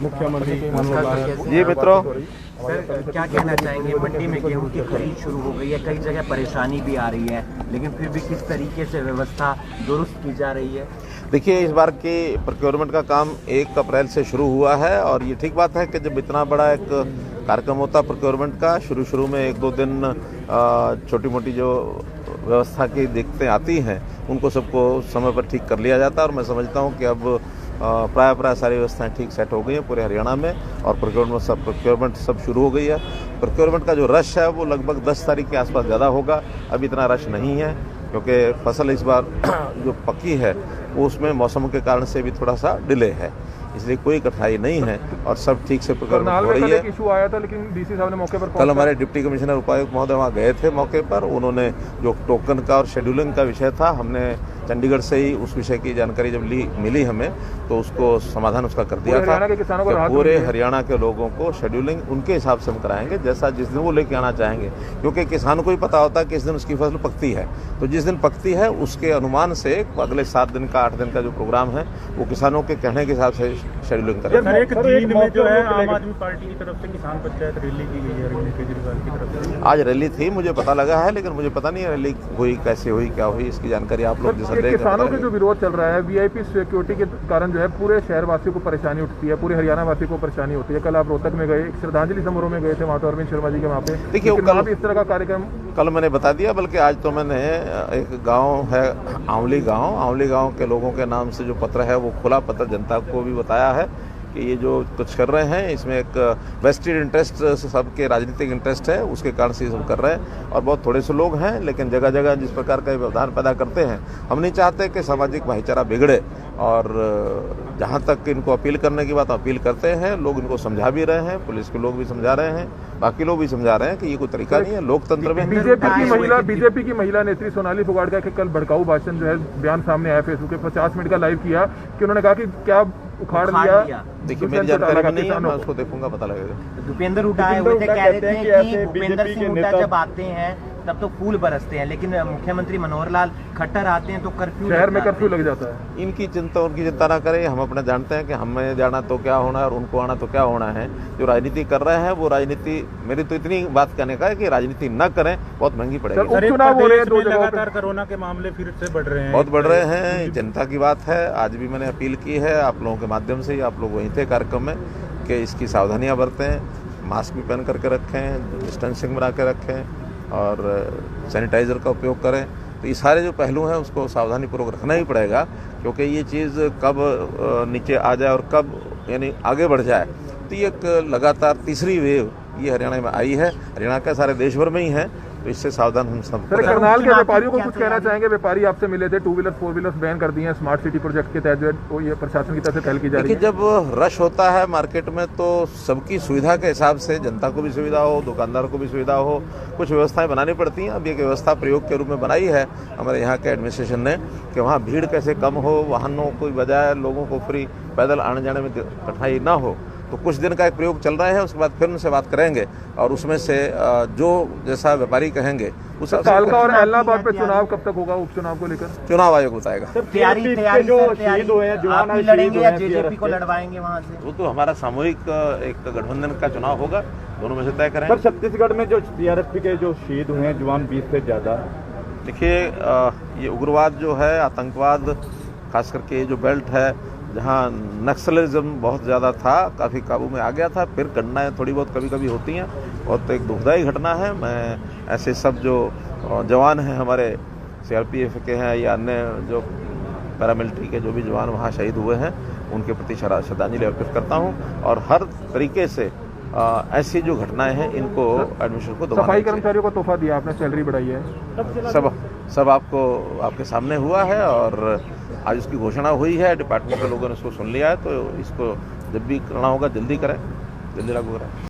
मुख्यमंत्री जी मित्रों, सर क्या कहना चाहेंगे? मंडी में गेहूं की खरीद शुरू हो गई है, कई जगह परेशानी भी आ रही है, लेकिन फिर भी किस तरीके से व्यवस्था दुरुस्त की जा रही है? देखिए इस बार की प्रोक्योरमेंट का काम 1 अप्रैल से शुरू हुआ है और ये ठीक बात है कि जब इतना बड़ा एक कार्यक्रम होता प्रोक्योरमेंट का, शुरू में 1-2 दिन छोटी मोटी जो व्यवस्था की दिक्कतें आती हैं उनको सबको समय पर ठीक कर लिया जाता है और मैं समझता हूँ कि अब प्राय सारी व्यवस्थाएं ठीक सेट हो गई हैं पूरे हरियाणा में और प्रोक्योरमेंट सब शुरू हो गई है। प्रोक्योरमेंट का जो रश है वो लगभग 10 तारीख के आसपास ज़्यादा होगा। अभी इतना रश नहीं है क्योंकि फसल इस बार जो पकी है वो उसमें मौसम के कारण से भी थोड़ा सा डिले है, इसलिए कोई कठिनाई नहीं है और सब ठीक से प्रोक्योरमेंट हो रही है। इशू आया था लेकिन डीसी साहब ने मौके पर कल हमारे डिप्टी कमिश्नर उपायुक्त महोदय वहाँ गए थे मौके पर। उन्होंने जो टोकन का और शेड्यूलिंग का विषय था, हमने चंडीगढ़ से ही उस विषय की जानकारी जब मिली हमें तो उसको समाधान उसका कर दिया था। पूरे हरियाणा के लोगों को शेड्यूलिंग उनके हिसाब से हम कराएंगे जैसा जिस दिन वो लेके आना चाहेंगे, क्योंकि किसान को ही पता होता है कि इस दिन उसकी फसल पकती है, तो जिस दिन पकती है उसके अनुमान से अगले 7 दिन का 8 दिन का जो प्रोग्राम है वो किसानों के कहने के हिसाब से शेड्यूलिंग करेंगे। एक दिन में जो है आम आदमी पार्टी की तरफ से किसान पंचायत रैली की गई है अरविंद केजरीवाल की तरफ से। आज रैली थी, मुझे पता लगा है, लेकिन मुझे पता नहीं है रैली हुई कैसे हुई क्या हुई, इसकी जानकारी आप लोग किसानों के जो विरोध चल रहा है वीआईपी सिक्योरिटी के कारण जो है पूरे शहर वासियों को परेशानी उठती है, पूरे हरियाणा वासियों को परेशानी होती है। कल आप रोहतक में गए, श्रद्धांजलि समारोह में गए थे वहाँ पे अरविंद शर्मा जी के वहाँ पे। देखिए कल इस तरह का कार्यक्रम कल मैंने बता दिया, बल्कि आज तो मैंने एक गांव है आंवली गांव के लोगों के नाम से जो पत्र है वो खुला पत्र जनता को भी बताया है कि ये जो कुछ कर रहे हैं इसमें एक वेस्टेड इंटरेस्ट सबके राजनीतिक इंटरेस्ट है, उसके कारण से ये सब कर रहे हैं और बहुत थोड़े से लोग हैं, लेकिन जगह जगह जिस प्रकार का व्यवधान पैदा करते हैं, हम नहीं चाहते कि सामाजिक भाईचारा बिगड़े और जहाँ तक इनको अपील करने की बात अपील करते हैं, लोग इनको समझा भी रहे हैं, पुलिस के लोग भी समझा रहे हैं, बाकी लोग भी समझा रहे हैं कि ये कोई तरीका नहीं है लोकतंत्र में। बीजेपी की महिला नेत्री सोनाली फोगाटकर के कल भड़काऊ भाषण जो है बयान सामने आया फेसबुक पे 50 मिनट का लाइव किया कि उन्होंने कहा कि क्या उखाड़ लिया। देखिए मेरी जानकारी में नहीं है, मैं उसको देखूंगा, पता लगेगा। भूपेंद्र उठाए हुए थे, कह रहे थे कि भूपेंद्र सिंह हुड्डा जब आते हैं तब तो फूल बरसते हैं, लेकिन मुख्यमंत्री मनोहर लाल खट्टर आते हैं तो कर्फ्यू, शहर में कर्फ्यू लग जाता है। इनकी चिंता ना करें, हम अपना जानते हैं कि हमें जाना तो क्या होना है और उनको आना तो क्या होना है। जो राजनीति कर रहे हैं वो राजनीति, मेरी तो इतनी बात कहने का है कि राजनीति न करें, बहुत महंगी पड़ेगी। उपचुनाव हो रहे हैं, लगातार कोरोना के मामले फिर से बढ़ रहे हैं, बहुत बढ़ रहे हैं, जनता की बात है। आज भी मैंने अपील की है आप लोगों के माध्यम से, आप लोग वहीं थे कार्यक्रम में, कि इसकी सावधानियां बरतें, मास्क भी पहन करके रखें, डिस्टेंसिंग बना के रखें और सैनिटाइज़र का उपयोग करें। तो ये सारे जो पहलू हैं उसको सावधानीपूर्वक रखना ही पड़ेगा, क्योंकि ये चीज़ कब नीचे आ जाए और कब यानी आगे बढ़ जाए। तो ये एक लगातार तीसरी वेव ये हरियाणा में आई है, हरियाणा का सारे देश भर में ही है, तो इससे सावधान हम सब। करनाल के व्यापारियों को कुछ कहना चाहेंगे? व्यापारी आपसे मिले थे, 2 व्हीलर 4 व्हीलर बैन कर दिए हैं स्मार्ट सिटी प्रोजेक्ट के तहत, जो ये प्रशासन की तरफ से पहल की जा रही है। जब रश होता है मार्केट में तो सबकी सुविधा के हिसाब से जनता को भी सुविधा हो, दुकानदारों को भी सुविधा हो, कुछ व्यवस्थाएं बनानी पड़ती हैं। अब एक व्यवस्था प्रयोग के रूप में बनाई है हमारे यहाँ के एडमिनिस्ट्रेशन ने कि वहाँ भीड़ कैसे कम हो, वाहनों को बजाय लोगों को फ्री पैदल आने जाने में कठिनाई ना हो। तो कुछ दिन का एक प्रयोग चल रहा है, उसके बाद फिर उनसे बात करेंगे और उसमें से जो जैसा व्यापारी कहेंगे उस साल का। और इलाहाबाद पे चुनाव कब तक होगा? उपचुनाव को लेकर चुनाव आयोग बताएगा। तैयारी लड़ेंगे या जेजेपी को लड़वाएंगे वहाँ से? वो तो हमारा सामूहिक एक गठबंधन का चुनाव होगा, दोनों में से तय करेंगे। सर छत्तीसगढ़ में जो सीआरपीएफ के जो शहीद हुए हैं जवान 20 से ज़्यादा, देखिए ये उग्रवाद जो है, आतंकवाद, खास करके जो बेल्ट है जहाँ नक्सलिज्म बहुत ज़्यादा था, काफ़ी काबू में आ गया था, फिर घटनाएं थोड़ी बहुत कभी होती हैं और तो एक दुखदायी घटना है। मैं ऐसे सब जो जवान हैं हमारे सीआरपीएफ के हैं या अन्य जो पैरामिलिट्री के जो भी जवान वहाँ शहीद हुए हैं उनके प्रति श्रद्धांजलि अर्पित करता हूँ और हर तरीके से ऐसी जो घटनाएं हैं इनको एडमिशन को दोबारा। सफाई कर्मचारियों को तोहफा दिया आपने, सैलरी बढ़ाई है, सब आपको आपके सामने हुआ है और आज उसकी घोषणा हुई है, डिपार्टमेंट के लोगों ने इसको सुन लिया है, तो इसको जब भी करना होगा जल्दी करें, जल्दी लागू करें।